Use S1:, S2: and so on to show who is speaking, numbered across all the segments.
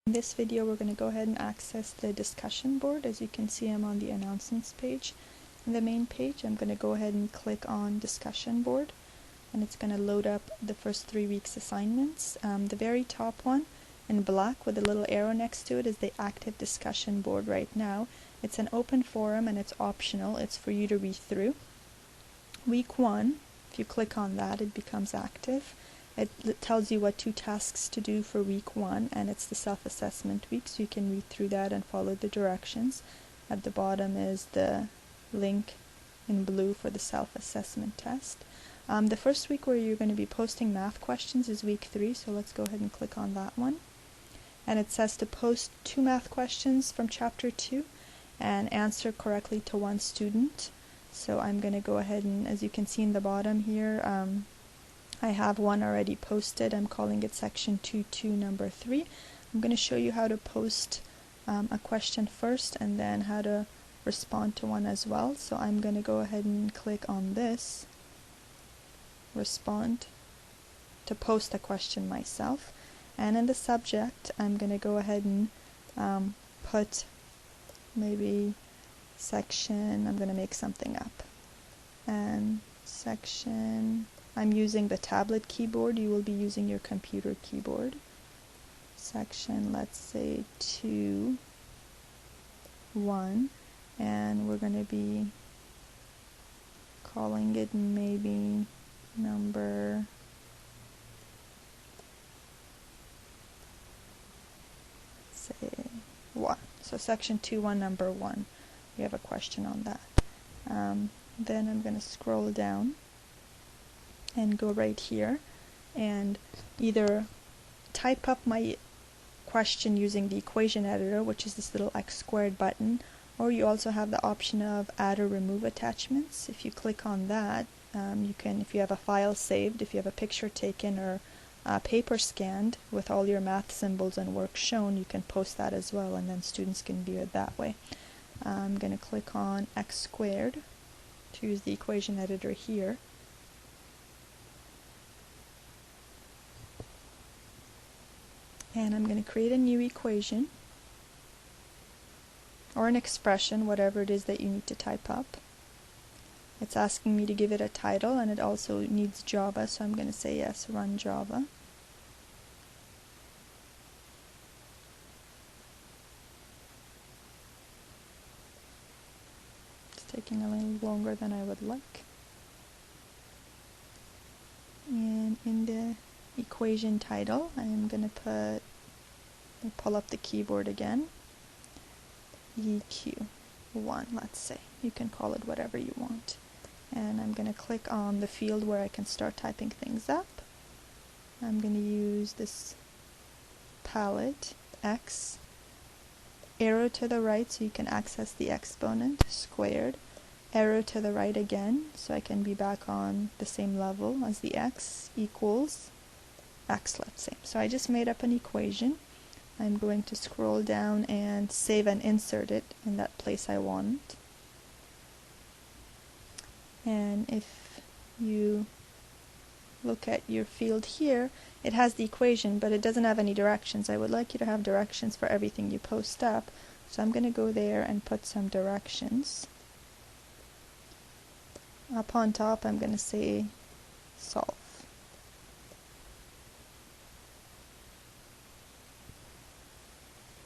S1: In this video we're going to go ahead and access the discussion board. As you can see, I'm on the announcements page. In the main page I'm going to go ahead and click on discussion board, and it's going to load up the first 3 weeks assignments. The very top one in black with a little arrow next to it is the active discussion board right now. It's an open forum and it's optional. It's for you to read through. Week 1, if you click on that, it becomes active. It tells you what 2 tasks to do for week 1, and it's the self-assessment week, so you can read through that and follow the directions. At the bottom is the link in blue for the self-assessment test. The first week where you're going to be posting math questions is week 3, so let's go ahead and click on that one. And it says to post 2 math questions from chapter 2 and answer correctly to 1 student. So I'm going to go ahead and, as you can see in the bottom here, I have one already posted. I'm calling it section 2.2 number 3. I'm going to show you how to post a question first and then how to respond to one as well. So I'm going to go ahead and click on this, respond, to post a question myself. And in the subject I'm going to go ahead and put maybe section, I'm going to make something up, and section, I'm using the tablet keyboard, you will be using your computer keyboard. Section, let's say 2.1, and we're going to be calling it maybe number 1. So section 2.1 number 1. We have a question on that. Then I'm going to scroll down and go right here and either type up my question using the equation editor, which is this little x squared button, or you also have the option of add or remove attachments. If you click on that, you can, if you have a file saved, if you have a picture taken or paper scanned with all your math symbols and work shown, you can post that as well, and then students can view it that way. I'm going to click on x squared to use the equation editor here. And I'm going to create a new equation or an expression, whatever it is that you need to type up. It's asking me to give it a title, and it also needs Java, so I'm going to say yes, run Java. It's taking a little longer than I would like. And in the equation title, I'm going to pull up the keyboard again, EQ1, let's say. You can call it whatever you want. And I'm going to click on the field where I can start typing things up. I'm going to use this palette, X, arrow to the right so you can access the exponent, squared, arrow to the right again so I can be back on the same level as the X, equals X, let's say. So I just made up an equation. I'm going to scroll down and save and insert it in that place I want. And if you look at your field here, it has the equation, but it doesn't have any directions. I would like you to have directions for everything you post up. So I'm going to go there and put some directions. Up on top, I'm going to say solve.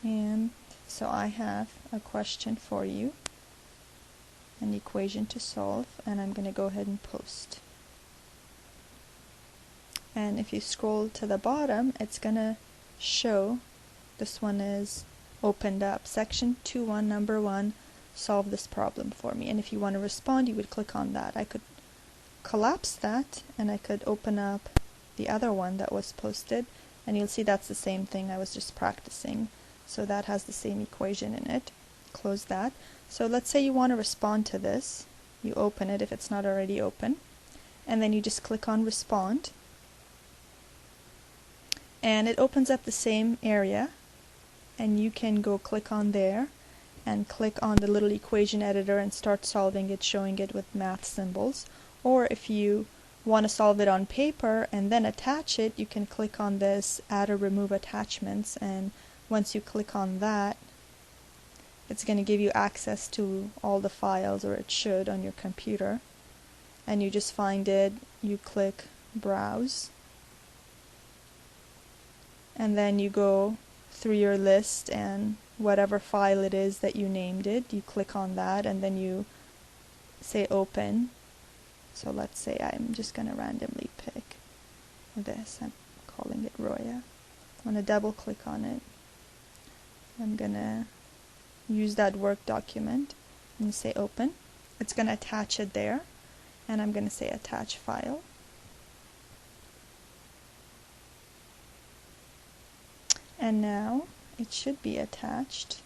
S1: And so I have a question for you, an equation to solve, and I'm going to go ahead and post. And if you scroll to the bottom, it's going to show, this one is opened up, section 2.1 number 1, solve this problem for me. And if you want to respond, you would click on that. I could collapse that and I could open up the other one that was posted, and you'll see that's the same thing. I was just practicing. So that has the same equation in it. Close that. So let's say you want to respond to this. You open it if it's not already open. And then you just click on respond. And it opens up the same area. And you can go click on there and click on the little equation editor and start solving it, showing it with math symbols. Or if you want to solve it on paper and then attach it, you can click on this add or remove attachments and once you click on that, it's going to give you access to all the files, or it should, on your computer. And you just find it, you click browse, and then you go through your list, and whatever file it is that you named it, you click on that, and then you say open. So let's say I'm just going to randomly pick this. I'm calling it Roya. I'm going to double click on it. I'm going to use that work document and say open. It's going to attach it there, and I'm going to say attach file. And now it should be attached.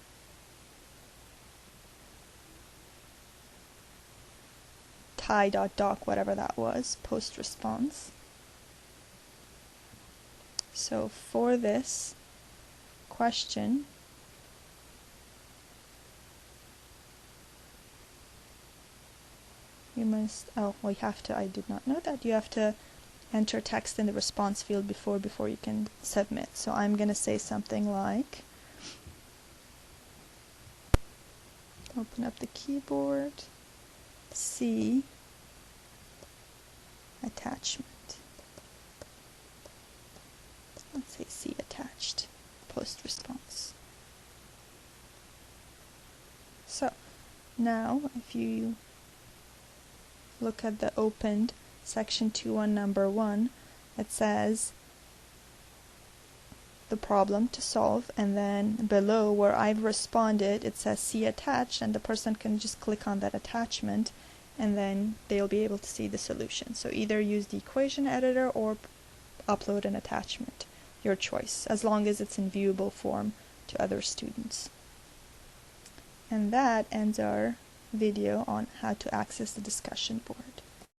S1: Tie.doc, whatever that was, post response. So for this question, you must, we have to, I did not know that, you have to enter text in the response field before you can submit. So I'm going to say something like, open up the keyboard, see attachment. Let's say see attached, post response. So now if you look at the opened section 2 on number 1, it says the problem to solve, and then below where I've responded it says see attached, and the person can just click on that attachment and then they'll be able to see the solution. So either use the equation editor or upload an attachment, your choice, as long as it's in viewable form to other students. And that ends our video on how to access the discussion board.